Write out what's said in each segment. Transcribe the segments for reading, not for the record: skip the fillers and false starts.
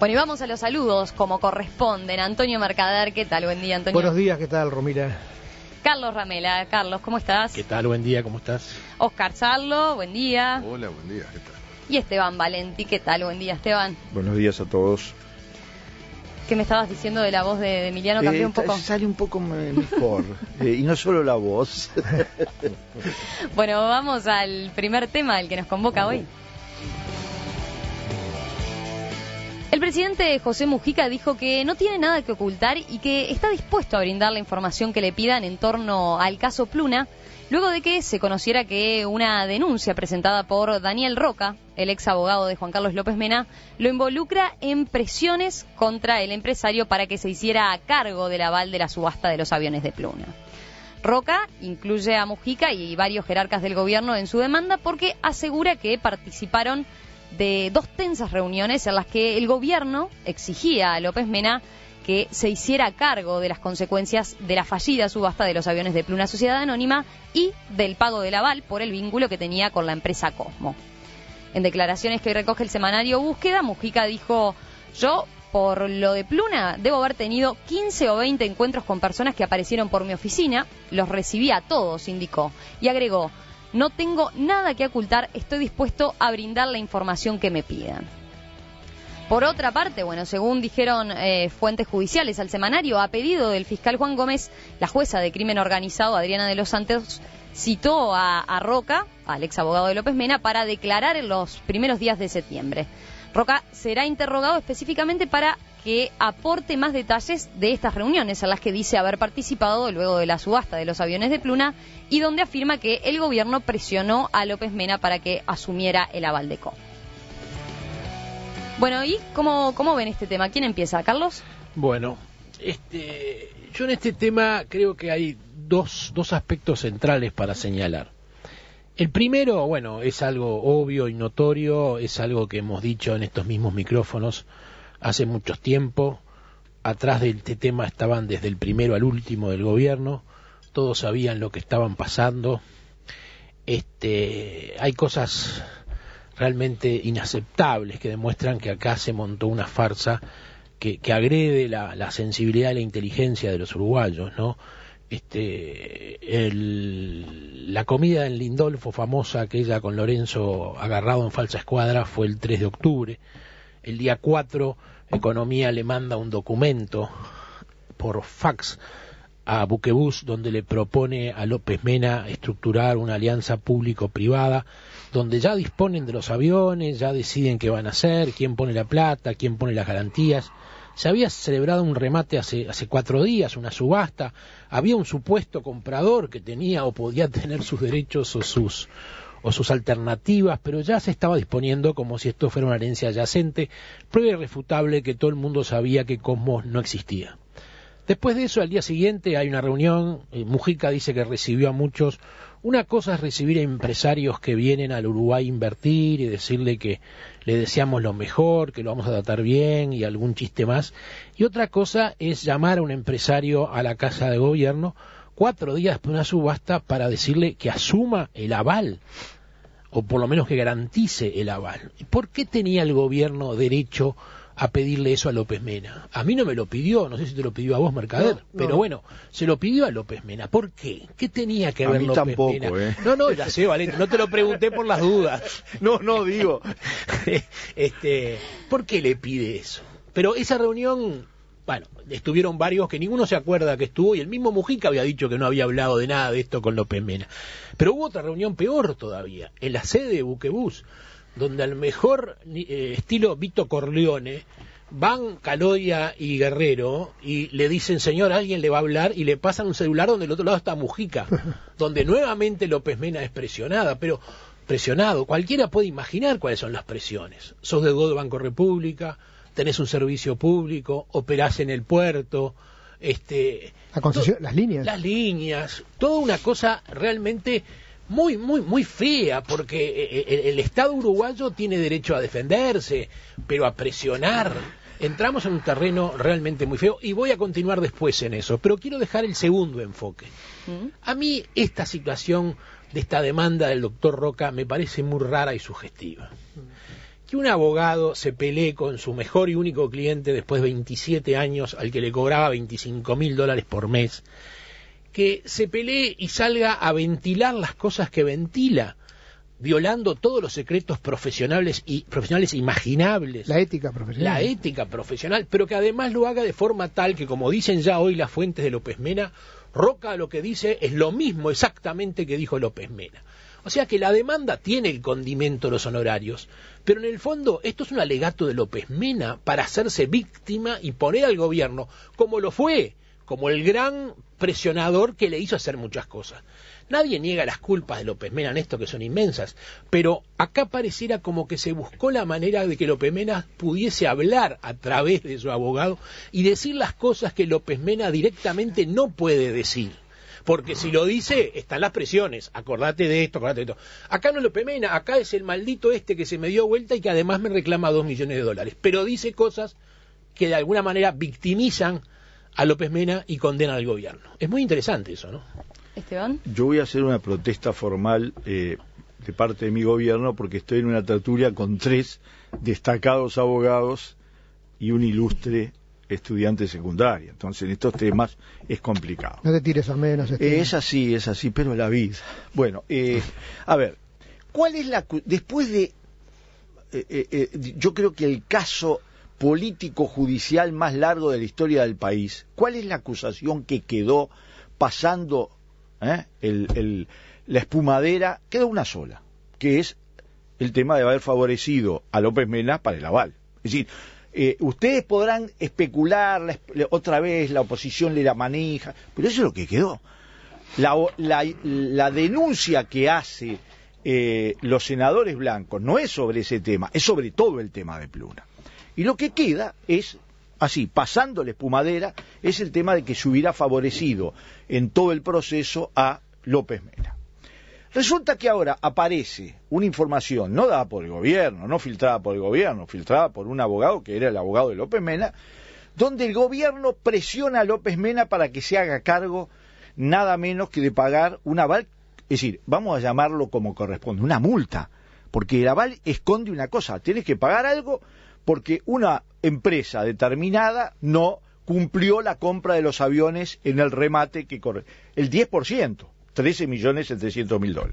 Bueno, y vamos a los saludos como corresponden. Antonio Mercader, ¿qué tal? Buen día, Antonio. Buenos días, ¿qué tal, Romina? Carlos Ramela. Carlos, ¿cómo estás? ¿Qué tal? Buen día, ¿cómo estás? Oscar Charlo, buen día. Hola, buen día, ¿qué tal? Y Esteban Valenti, ¿qué tal? Buen día, Esteban. Buenos días a todos. ¿Qué me estabas diciendo de la voz de Emiliano? ¿Cambió un poco? Sale un poco mejor, y no solo la voz. Bueno, vamos al primer tema, el que nos convoca hoy. El presidente José Mujica dijo que no tiene nada que ocultar y que está dispuesto a brindar la información que le pidan en torno al caso Pluna, luego de que se conociera que una denuncia presentada por Daniel Roca, el ex abogado de Juan Carlos López Mena, lo involucra en presiones contra el empresario para que se hiciera a cargo del aval de la subasta de los aviones de Pluna. Roca incluye a Mujica y varios jerarcas del gobierno en su demanda porque asegura que participaron de dos tensas reuniones en las que el gobierno exigía a López Mena que se hiciera cargo de las consecuencias de la fallida subasta de los aviones de Pluna Sociedad Anónima y del pago del aval por el vínculo que tenía con la empresa Cosmo. En declaraciones que hoy recoge el semanario Búsqueda, Mujica dijo: yo, por lo de Pluna, debo haber tenido 15 o 20 encuentros con personas que aparecieron por mi oficina, los recibí a todos, indicó, y agregó: no tengo nada que ocultar, estoy dispuesto a brindar la información que me pidan. Por otra parte, bueno, según dijeron fuentes judiciales al semanario, a pedido del fiscal Juan Gómez, la jueza de crimen organizado, Adriana de los Santos, citó a Roca, al ex abogado de López Mena, para declarar en los primeros días de septiembre. Roca será interrogado específicamente para que aporte más detalles de estas reuniones en las que dice haber participado luego de la subasta de los aviones de Pluna y donde afirma que el gobierno presionó a López Mena para que asumiera el aval de Cosmo. Bueno, ¿y cómo ven este tema? ¿Quién empieza? ¿Carlos? Bueno, yo en este tema creo que hay dos aspectos centrales para señalar. El primero, bueno, es algo obvio y notorio, es algo que hemos dicho en estos mismos micrófonos hace mucho tiempo. Atrás de este tema estaban desde el primero al último del gobierno, todos sabían lo que estaban pasando. Hay cosas realmente inaceptables que demuestran que acá se montó una farsa que agrede la sensibilidad y la inteligencia de los uruguayos, ¿no? La comida en Lindolfo, famosa, aquella con Lorenzo agarrado en falsa escuadra, fue el 3 de octubre. El día 4, Economía le manda un documento por fax a Buquebús donde le propone a López Mena estructurar una alianza público-privada donde ya disponen de los aviones, ya deciden qué van a hacer, quién pone la plata, quién pone las garantías. Se había celebrado un remate hace 4 días, una subasta, había un supuesto comprador que tenía o podía tener sus derechos o sus alternativas, pero ya se estaba disponiendo como si esto fuera una herencia adyacente, prueba irrefutable que todo el mundo sabía que Cosmos no existía. Después de eso, al día siguiente hay una reunión, Mujica dice que recibió a muchos. Una cosa es recibir a empresarios que vienen al Uruguay a invertir y decirle que le deseamos lo mejor, que lo vamos a tratar bien y algún chiste más. Y otra cosa es llamar a un empresario a la Casa de Gobierno 4 días después de una subasta para decirle que asuma el aval, o por lo menos que garantice el aval. ¿Por qué tenía el gobierno derecho a pedirle eso a López Mena? A mí no me lo pidió, no sé si te lo pidió a vos, Mercader, pero bueno, se lo pidió a López Mena. ¿Por qué? ¿Qué tenía que ver a mí López tampoco, Mena? No, ya sé, Valente, no te lo pregunté por las dudas. No, digo. ¿Por qué le pide eso? Pero esa reunión, bueno, estuvieron varios que ninguno se acuerda que estuvo, y el mismo Mujica había dicho que no había hablado de nada de esto con López Mena. Pero hubo otra reunión peor todavía, en la sede de Buquebús, donde al mejor estilo Vito Corleone van Calodia y Guerrero y le dicen: señor, alguien le va a hablar, y le pasan un celular donde del otro lado está Mujica, donde nuevamente López Mena es presionado. Cualquiera puede imaginar cuáles son las presiones. Sos deudor de Banco República, tenés un servicio público, operás en el puerto, la concesión, las líneas, toda una cosa realmente muy fea, porque el Estado uruguayo tiene derecho a defenderse, pero a presionar. Entramos en un terreno realmente muy feo, y voy a continuar después en eso, pero quiero dejar el segundo enfoque. A mí esta situación de esta demanda del doctor Roca me parece muy rara y sugestiva. que un abogado se pelee con su mejor y único cliente después de 27 años al que le cobraba $25.000 por mes, que se pelee y salga a ventilar las cosas que ventila, violando todos los secretos profesionales imaginables. La ética profesional. La ética profesional, pero que además lo haga de forma tal que, como dicen ya hoy las fuentes de López Mena, Roca lo que dice es lo mismo exactamente que dijo López Mena. O sea que la demanda tiene el condimento de los honorarios, pero en el fondo esto es un alegato de López Mena para hacerse víctima y poner al gobierno, como lo fue, como el gran presionador que le hizo hacer muchas cosas. Nadie niega las culpas de López Mena en esto, que son inmensas, pero acá pareciera como que se buscó la manera de que López Mena pudiese hablar a través de su abogado y decir las cosas que López Mena directamente no puede decir. Porque si lo dice, están las presiones, acordate de esto, acordate de esto. Acá no es López Mena, acá es el maldito este que se me dio vuelta y que además me reclama $2 millones. Pero dice cosas que de alguna manera victimizan a López Mena y condenan al gobierno. Es muy interesante eso, ¿no? Esteban. Yo voy a hacer una protesta formal de parte de mi gobierno porque estoy en una tertulia con 3 destacados abogados y un ilustre estudiante secundaria. Entonces en estos temas es complicado. No te tires al menos. Es así, pero la vida. Bueno, a ver, ¿cuál es después de yo creo que el caso político judicial más largo de la historia del país, ¿cuál es la acusación que quedó pasando la espumadera? Quedó una sola, que es el tema de haber favorecido a López Mena para el aval. Es decir, ustedes podrán especular, otra vez la oposición le la maneja, pero eso es lo que quedó. La denuncia que hace los senadores blancos no es sobre ese tema, es sobre todo el tema de Pluna. Y lo que queda es, así, pasando la espumadera, es el tema de que se hubiera favorecido en todo el proceso a López Mena. Resulta que ahora aparece una información no dada por el gobierno, no filtrada por el gobierno, filtrada por un abogado que era el abogado de López Mena, donde el gobierno presiona a López Mena para que se haga cargo nada menos que de pagar un aval, es decir, vamos a llamarlo como corresponde, una multa, porque el aval esconde una cosa, tienes que pagar algo porque una empresa determinada no cumplió la compra de los aviones en el remate que corre, el 10%. $13.700.000.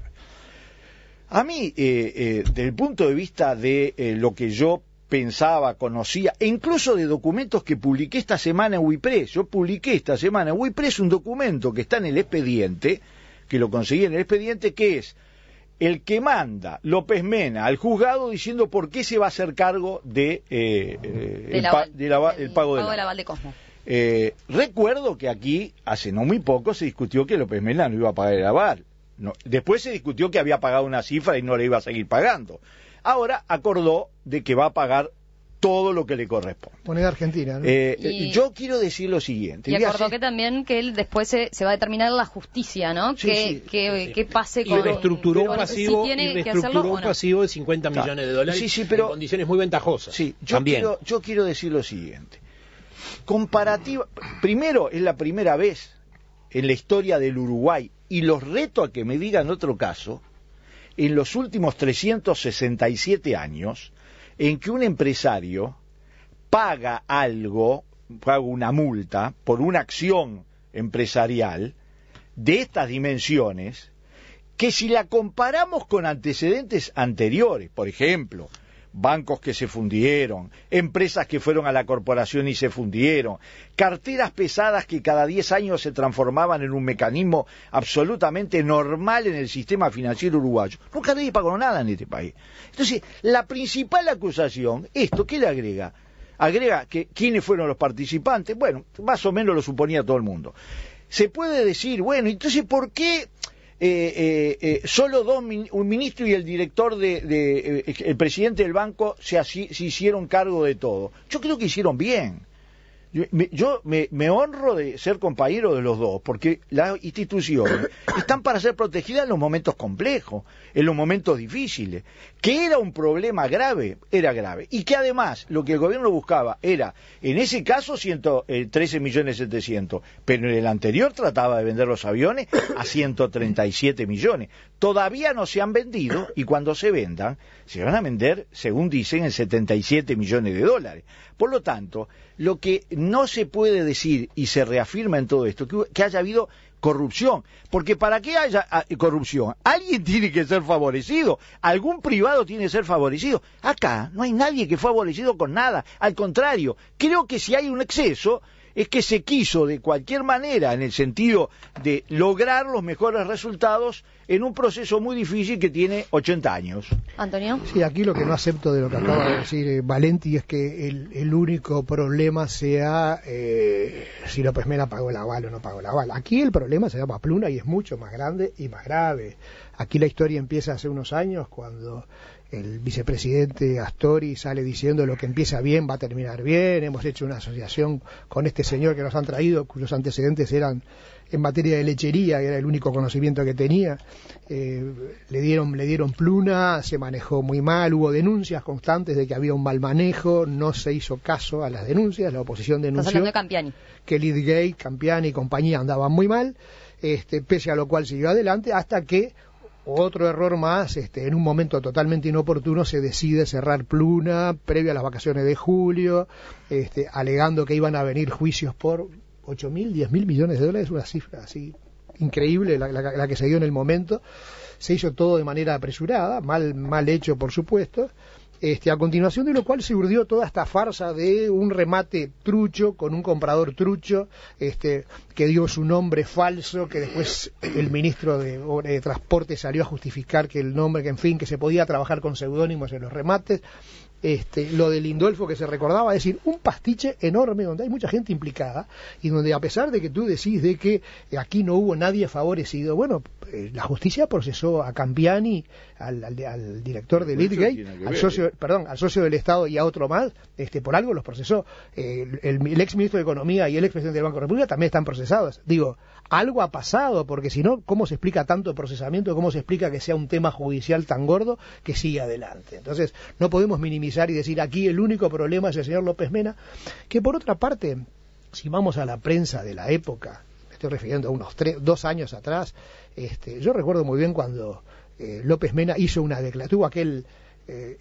A mí, desde el punto de vista de lo que yo pensaba, conocía, e incluso de documentos que publiqué esta semana en WIPRES, yo publiqué esta semana en WIPRES un documento que está en el expediente, que lo conseguí en el expediente, que es el que manda López Mena al juzgado diciendo por qué se va a hacer cargo de el pago del aval de Cosmo. Recuerdo que aquí, hace no muy poco, se discutió que López Mena no iba a pagar el aval. No, después se discutió que había pagado una cifra y no le iba a seguir pagando. Ahora acordó de que va a pagar todo lo que le corresponde. Moneda argentina, ¿no? Yo quiero decir lo siguiente. Y acordó que también que él después se va a determinar la justicia, ¿no? Sí, que pase con... Y reestructuró un pasivo, si un pasivo de $50 millones pero, en condiciones muy ventajosas. Sí, yo quiero decir lo siguiente. Primero, es la primera vez en la historia del Uruguay, y los reto a que me digan otro caso, en los últimos 367 años, en que un empresario paga una multa por una acción empresarial de estas dimensiones, que si la comparamos con antecedentes anteriores, por ejemplo, bancos que se fundieron, empresas que fueron a la corporación y se fundieron, carteras pesadas que cada 10 años se transformaban en un mecanismo absolutamente normal en el sistema financiero uruguayo. Nunca nadie pagó nada en este país. Entonces, la principal acusación, ¿qué le agrega? Agrega que quiénes fueron los participantes. Bueno, más o menos lo suponía todo el mundo. Se puede decir, bueno, entonces, ¿por qué solo un ministro y el director el presidente del banco se hicieron cargo de todo? Yo creo que hicieron bien. Yo me honro de ser compañero de los dos, porque las instituciones están para ser protegidas en los momentos complejos, en los momentos difíciles. Que era un problema grave, era grave. Y que además lo que el gobierno buscaba era, en ese caso, 13.700.000, pero en el anterior trataba de vender los aviones a 137 millones. Todavía no se han vendido, y cuando se vendan, se van a vender, según dicen, en 77 millones de dólares. Por lo tanto, lo que no se puede decir, y se reafirma en todo esto, que haya habido corrupción, porque para que haya corrupción, alguien tiene que ser favorecido, algún privado tiene que ser favorecido. Acá no hay nadie que fue favorecido con nada, al contrario, creo que si hay un exceso, es que se quiso de cualquier manera, en el sentido de lograr los mejores resultados en un proceso muy difícil que tiene 80 años. Antonio. Sí, aquí lo que no acepto de lo que acaba de decir Valenti es que el único problema sea si López Mena pagó el aval o no pagó el aval. Aquí el problema se llama Pluna y es mucho más grande y más grave. Aquí la historia empieza hace unos años cuando el vicepresidente Astori sale diciendo lo que empieza bien va a terminar bien, hemos hecho una asociación con este señor que nos han traído, cuyos antecedentes eran en materia de lechería, que era el único conocimiento que tenía, le dieron Pluna, se manejó muy mal, hubo denuncias constantes de que había un mal manejo, no se hizo caso a las denuncias, la oposición denunció de Campiani. Que Lidgate, Campiani y compañía andaban muy mal, pese a lo cual siguió adelante, hasta que otro error más, en un momento totalmente inoportuno se decide cerrar Pluna previo a las vacaciones de julio, alegando que iban a venir juicios por 8.000, 10.000 millones de dólares, una cifra así increíble la que se dio en el momento. Se hizo todo de manera apresurada, mal hecho por supuesto. A continuación de lo cual se urdió toda esta farsa de un remate trucho con un comprador trucho, que dio su nombre falso, que después el ministro de Transporte salió a justificar que el nombre, que se podía trabajar con seudónimos en los remates. Lo de Lindolfo que se recordaba, es decir, un pastiche enorme donde hay mucha gente implicada y donde, a pesar de que tú decís de que aquí no hubo nadie favorecido, bueno, la justicia procesó a Campiani, al director de Lidgate, al socio del Estado y a otro más, por algo los procesó. El ex ministro de Economía y el ex presidente del Banco de la República también están procesados. Digo, algo ha pasado, porque si no, ¿cómo se explica tanto procesamiento? ¿Cómo se explica que sea un tema judicial tan gordo que sigue adelante? Entonces, no podemos minimizar y decir aquí el único problema es el señor López Mena, que por otra parte, si vamos a la prensa de la época, me estoy refiriendo a unos 2 años atrás, yo recuerdo muy bien cuando López Mena hizo tuvo aquel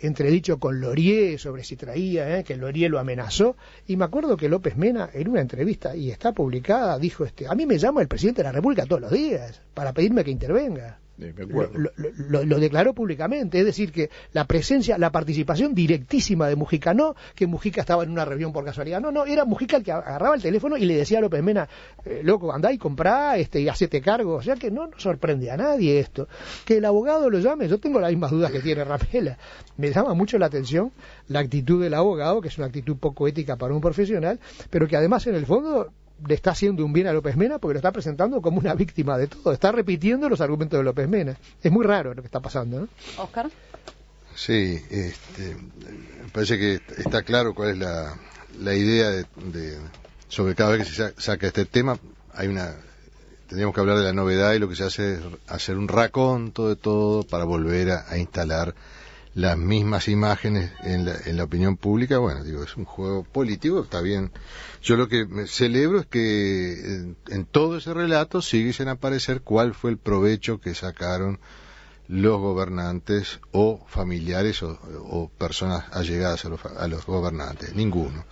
entredicho con Lorier sobre si traía, que Lorier lo amenazó, y me acuerdo que López Mena en una entrevista, y está publicada, dijo, a mí me llama el presidente de la República todos los días para pedirme que intervenga. Lo declaró públicamente, es decir, que la participación directísima de Mujica, no que Mujica estaba en una reunión por casualidad, no, era Mujica el que agarraba el teléfono y le decía a López Mena, loco, andá y comprá, y hacete cargo, o sea que no sorprende a nadie esto. Que el abogado lo llame, yo tengo las mismas dudas que tiene Rapela, me llama mucho la atención la actitud del abogado, que es una actitud poco ética para un profesional, pero que además en el fondo le está haciendo un bien a López Mena porque lo está presentando como una víctima de todo, está repitiendo los argumentos de López Mena. Es muy raro lo que está pasando, ¿no? Oscar. Sí, me parece que está claro cuál es la idea sobre cada vez que se saca este tema. Tendríamos que hablar de la novedad, y lo que se hace es hacer un raconto de todo para volver a instalar las mismas imágenes en la opinión pública. Bueno, digo, es un juego político, está bien. Yo lo que celebro es que en todo ese relato sigue sin aparecer cuál fue el provecho que sacaron los gobernantes o familiares o personas allegadas a los gobernantes. Ninguno.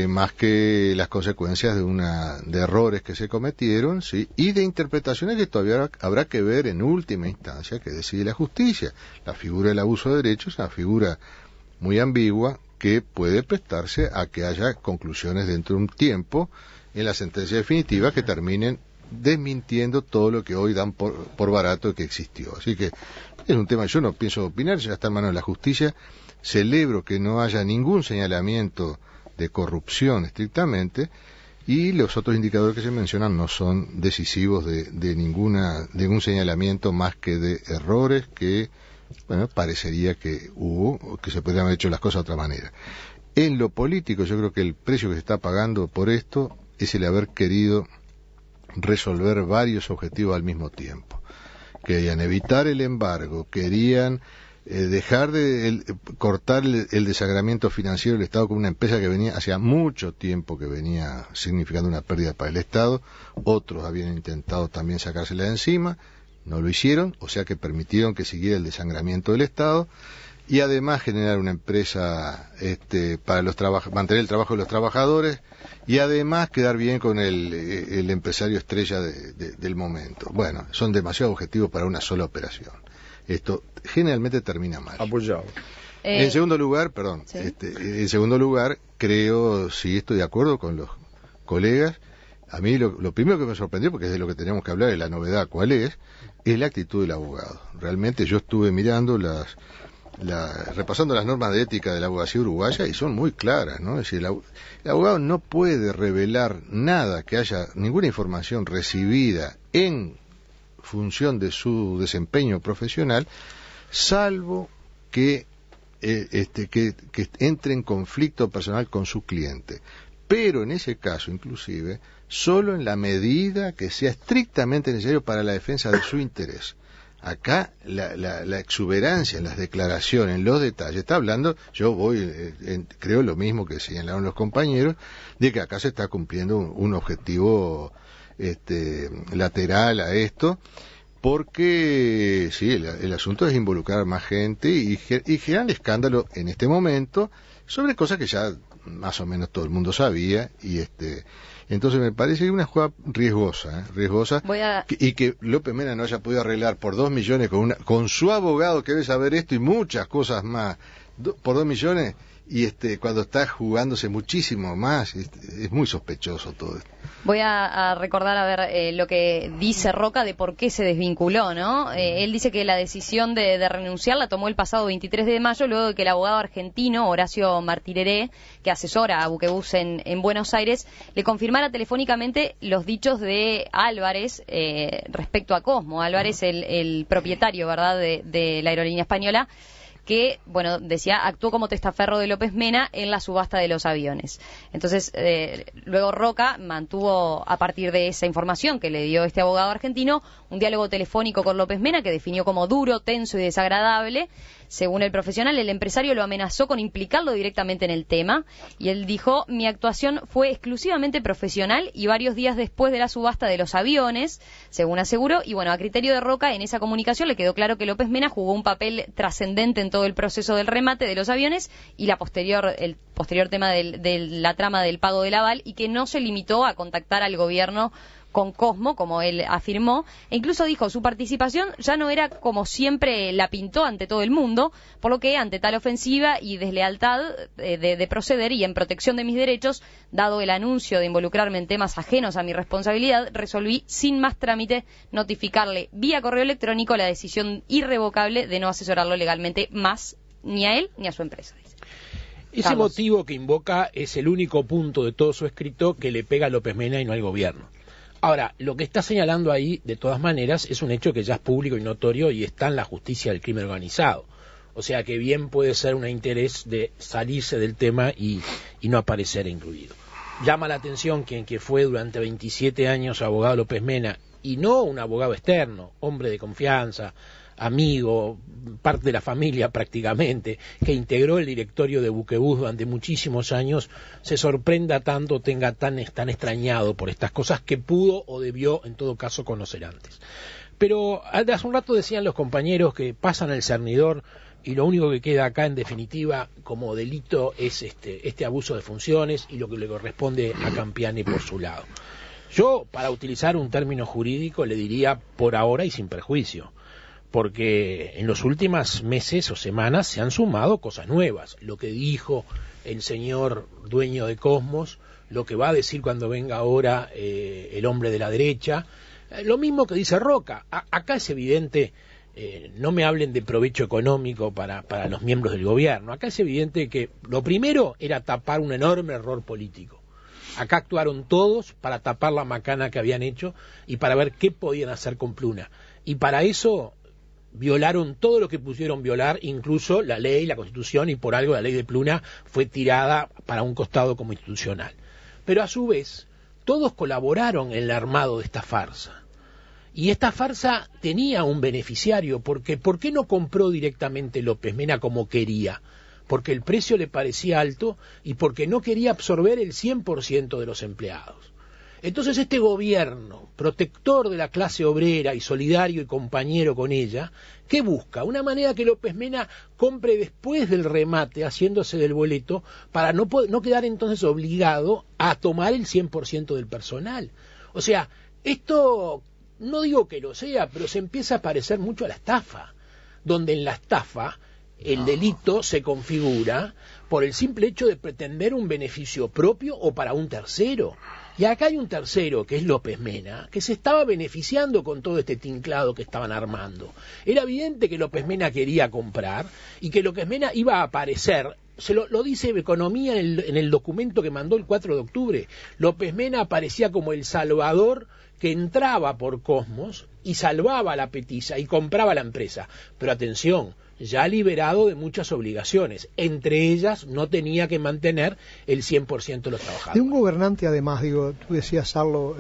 Más que las consecuencias de errores que se cometieron, sí, y de interpretaciones que todavía habrá que ver en última instancia, que decide la justicia. La figura del abuso de derechos es una figura muy ambigua que puede prestarse a que haya conclusiones dentro de un tiempo en la sentencia definitiva que terminen desmintiendo todo lo que hoy dan por barato que existió. Así que es un tema, yo no pienso opinar, ya está en manos de la justicia. Celebro que no haya ningún señalamiento de corrupción estrictamente, y los otros indicadores que se mencionan no son decisivos de ningún señalamiento más que de errores que, bueno, parecería que hubo, o que se podrían haber hecho las cosas de otra manera. En lo político, yo creo que el precio que se está pagando por esto es el haber querido resolver varios objetivos al mismo tiempo. Querían evitar el embargo, querían dejar de cortar el desangramiento financiero del Estado con una empresa que venía hacía mucho tiempo que venía significando una pérdida para el Estado. Otros habían intentado también sacársela de encima, no lo hicieron, o sea que permitieron que siguiera el desangramiento del Estado, y además generar una empresa para mantener el trabajo de los trabajadores, y además quedar bien con el empresario estrella del momento. Bueno, son demasiados objetivos para una sola operación. Esto generalmente termina mal. Apoyado. En segundo lugar, ¿sí? En segundo lugar, creo, sí estoy de acuerdo con los colegas. A mí lo primero que me sorprendió, porque es de lo que tenemos que hablar, es la novedad, ¿cuál es la actitud del abogado. Realmente yo estuve mirando repasando las normas de ética de la abogacía uruguaya y son muy claras, ¿no? Es decir, el abogado no puede revelar nada que haya, ninguna información recibida en función de su desempeño profesional, salvo que entre en conflicto personal con su cliente. Pero en ese caso, inclusive, solo en la medida que sea estrictamente necesario para la defensa de su interés. Acá la exuberancia en las declaraciones, en los detalles, está hablando, creo lo mismo que señalaron los compañeros, de que acá se está cumpliendo un objetivo lateral a esto, porque sí, el asunto es involucrar a más gente y generar escándalo en este momento sobre cosas que ya más o menos todo el mundo sabía, y entonces me parece que es una jugada riesgosa, y que López Mena no haya podido arreglar por 2 millones con su abogado que debe saber esto y muchas cosas más, por 2 millones, y cuando está jugándose muchísimo más, es muy sospechoso todo esto. Voy a recordar, a ver, lo que dice Roca de por qué se desvinculó, ¿no? Él dice que la decisión de renunciar la tomó el pasado 23 de mayo, luego de que el abogado argentino, Horacio Martireré, que asesora a Buquebus en Buenos Aires, le confirmara telefónicamente los dichos de Álvarez respecto a Cosmo. Álvarez, el propietario, ¿verdad?, de la aerolínea española, que, bueno, decía, actuó como testaferro de López Mena en la subasta de los aviones. Entonces, luego Roca mantuvo, a partir de esa información que le dio este abogado argentino, un diálogo telefónico con López Mena que definió como duro, tenso y desagradable. Según el profesional, el empresario lo amenazó con implicarlo directamente en el tema, y él dijo: mi actuación fue exclusivamente profesional y varios días después de la subasta de los aviones, según aseguró. Y bueno, a criterio de Roca, en esa comunicación le quedó claro que López Mena jugó un papel trascendente en todo el proceso del remate de los aviones y el posterior tema de la trama del pago del aval, y que no se limitó a contactar al gobierno con Cosmo, como él afirmó, e incluso dijo: su participación ya no era como siempre la pintó ante todo el mundo, por lo que ante tal ofensiva y deslealtad de proceder y en protección de mis derechos, dado el anuncio de involucrarme en temas ajenos a mi responsabilidad, resolví sin más trámite notificarle vía correo electrónico la decisión irrevocable de no asesorarlo legalmente más ni a él ni a su empresa. Ese Carlos. motivo que invoca es el único punto de todo su escrito que le pega a López Mena y no al gobierno. Ahora, lo que está señalando ahí, de todas maneras, es un hecho que ya es público y notorio y está en la justicia del crimen organizado. O sea que bien puede ser un interés de salirse del tema y no aparecer incluido. Llama la atención que fue durante 27 años abogado López Mena, y no un abogado externo, hombre de confianza, amigo, parte de la familia prácticamente, que integró el directorio de Buquebus durante muchísimos años, se sorprenda tanto, tenga tan extrañado por estas cosas que pudo o debió en todo caso conocer antes. Pero hace un rato decían los compañeros que pasan el cernidor y lo único que queda acá en definitiva como delito es este abuso de funciones y lo que le corresponde a Campiani por su lado. Yo, para utilizar un término jurídico, le diría por ahora y sin perjuicio, porque en los últimos meses o semanas se han sumado cosas nuevas. Lo que dijo el señor dueño de Cosmos, lo que va a decir cuando venga ahora el hombre de la derecha, lo mismo que dice Roca. Acá es evidente, no me hablen de provecho económico para los miembros del gobierno, acá es evidente que lo primero era tapar un enorme error político. Acá actuaron todos para tapar la macana que habían hecho y para ver qué podían hacer con Pluna. Y para eso violaron todo lo que pudieron violar, incluso la ley, la Constitución, y por algo la ley de Pluna fue tirada para un costado como institucional. Pero a su vez, todos colaboraron en el armado de esta farsa. Y esta farsa tenía un beneficiario, porque ¿por qué no compró directamente López Mena como quería? Porque el precio le parecía alto y porque no quería absorber el 100% de los empleados. Entonces este gobierno, protector de la clase obrera y solidario y compañero con ella, ¿qué busca? Una manera que López Mena compre después del remate, haciéndose del boleto, para no quedar entonces obligado a tomar el 100% del personal. O sea, esto, no digo que lo sea, pero se empieza a parecer mucho a la estafa, donde en la estafa el delito se configura por el simple hecho de pretender un beneficio propio o para un tercero. Y acá hay un tercero, que es López Mena, que se estaba beneficiando con todo este tinclado que estaban armando. Era evidente que López Mena quería comprar y que López Mena iba a aparecer. Se lo dice Economía en el documento que mandó el 4 de octubre. López Mena aparecía como el salvador que entraba por Cosmos y salvaba la petiza y compraba la empresa. Pero atención, ya liberado de muchas obligaciones, entre ellas no tenía que mantener el 100% de los trabajadores. De un gobernante, además, tú decías, Sarlo,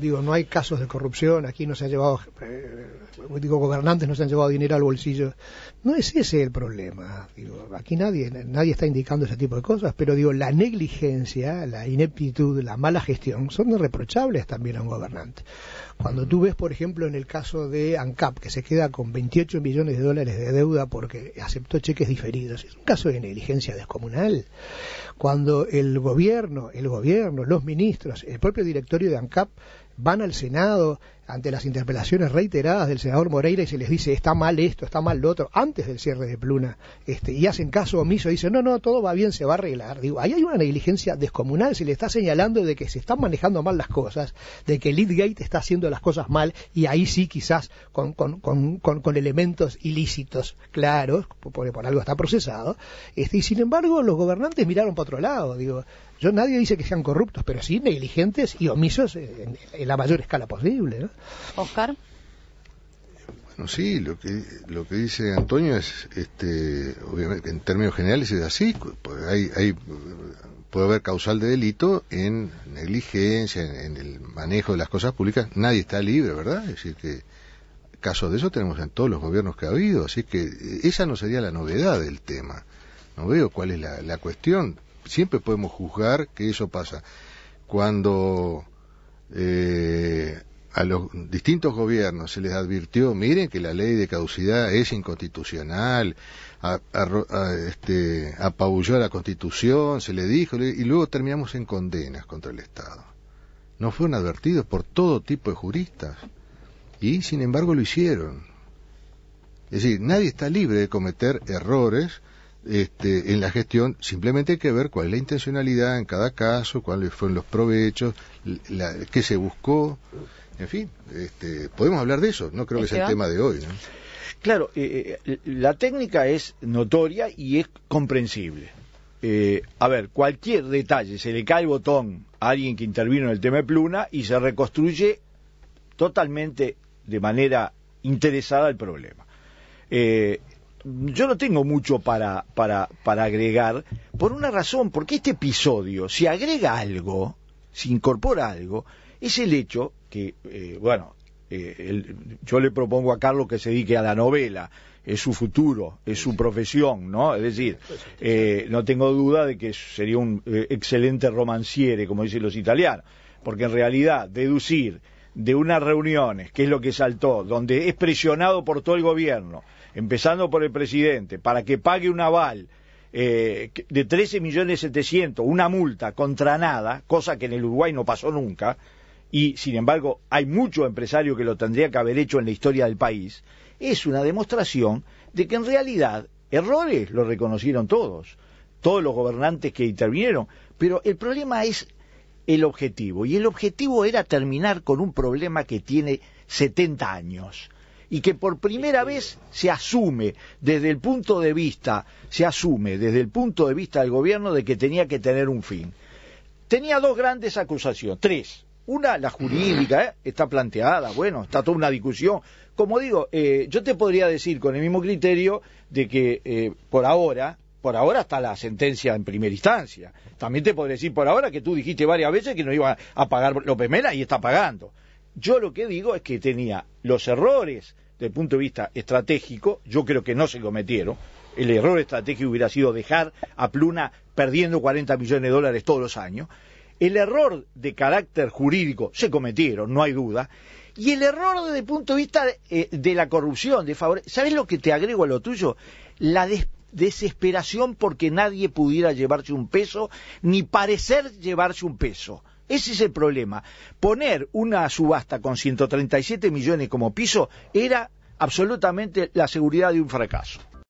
no hay casos de corrupción, aquí no se han llevado, gobernantes no se han llevado dinero al bolsillo. No es ese el problema, aquí nadie está indicando ese tipo de cosas, pero la negligencia, la ineptitud, la mala gestión son irreprochables también a un gobernante. Cuando tú ves, por ejemplo, en el caso de ANCAP, que se queda con $28 millones de deuda porque aceptó cheques diferidos, es un caso de negligencia descomunal. Cuando el gobierno, los ministros, el propio directorio de ANCAP van al Senado ante las interpelaciones reiteradas del senador Moreira y se les dice está mal esto, está mal lo otro, antes del cierre de Pluna, y hacen caso omiso, dicen no, todo va bien, se va a arreglar. Ahí hay una negligencia descomunal, se le está señalando de que se están manejando mal las cosas, de que Leadgate está haciendo las cosas mal, y ahí sí quizás con elementos ilícitos claros, por algo está procesado, y sin embargo los gobernantes miraron para otro lado, nadie dice que sean corruptos, pero sí negligentes y omisos en la mayor escala posible, ¿no? Oscar. Bueno, sí, lo que dice Antonio es, obviamente, en términos generales es así. Puede haber causal de delito en negligencia, en el manejo de las cosas públicas. Nadie está libre, ¿verdad? Es decir que casos de eso tenemos en todos los gobiernos que ha habido, así que esa no sería la novedad del tema. No veo cuál es la cuestión. Siempre podemos juzgar que eso pasa. Cuando a los distintos gobiernos se les advirtió, miren que la ley de caducidad es inconstitucional, apabulló a la Constitución, se le dijo, y luego terminamos en condenas contra el Estado. No fueron advertidos por todo tipo de juristas, y sin embargo lo hicieron. Es decir, nadie está libre de cometer errores en la gestión, simplemente hay que ver cuál es la intencionalidad en cada caso, cuáles fueron los provechos, qué se buscó, en fin, podemos hablar de eso, no creo que sea el tema de hoy, ¿no? Claro, la técnica es notoria y es comprensible. A ver, cualquier detalle, se le cae el botón a alguien que intervino en el tema de Pluna y se reconstruye totalmente de manera interesada el problema. Yo no tengo mucho para agregar, por una razón, porque este episodio, si agrega algo, si incorpora algo, es el hecho que, yo le propongo a Carlos que se dedique a la novela, es su futuro, es su profesión, ¿no? Es decir, no tengo duda de que sería un excelente romanciere, como dicen los italianos, porque en realidad deducir de unas reuniones, que es lo que saltó, donde es presionado por todo el gobierno, empezando por el presidente, para que pague un aval de 13.700.000, una multa contra nada, cosa que en el Uruguay no pasó nunca, y sin embargo hay muchos empresarios que lo tendría que haber hecho en la historia del país, es una demostración de que en realidad errores lo reconocieron todos los gobernantes que intervinieron, pero el problema es el objetivo, y el objetivo era terminar con un problema que tiene 70 años, y que por primera vez se asume desde el punto de vista del gobierno de que tenía que tener un fin. Tenía dos grandes acusaciones, tres. Una, la jurídica, está planteada, bueno, está toda una discusión. Como digo, yo te podría decir con el mismo criterio de que por ahora está la sentencia en primera instancia. También te podría decir por ahora que tú dijiste varias veces que no iba a pagar López Mena y está pagando. Yo lo que digo es que tenía los errores desde el punto de vista estratégico, yo creo que no se cometieron. El error estratégico hubiera sido dejar a Pluna perdiendo 40 millones de dólares todos los años. El error de carácter jurídico se cometieron, no hay duda. Y el error desde el punto de vista de la corrupción, ¿sabes lo que te agrego a lo tuyo? La desesperación porque nadie pudiera llevarse un peso, ni parecer llevarse un peso. Ese es el problema. Poner una subasta con 137 millones como piso era absolutamente la seguridad de un fracaso.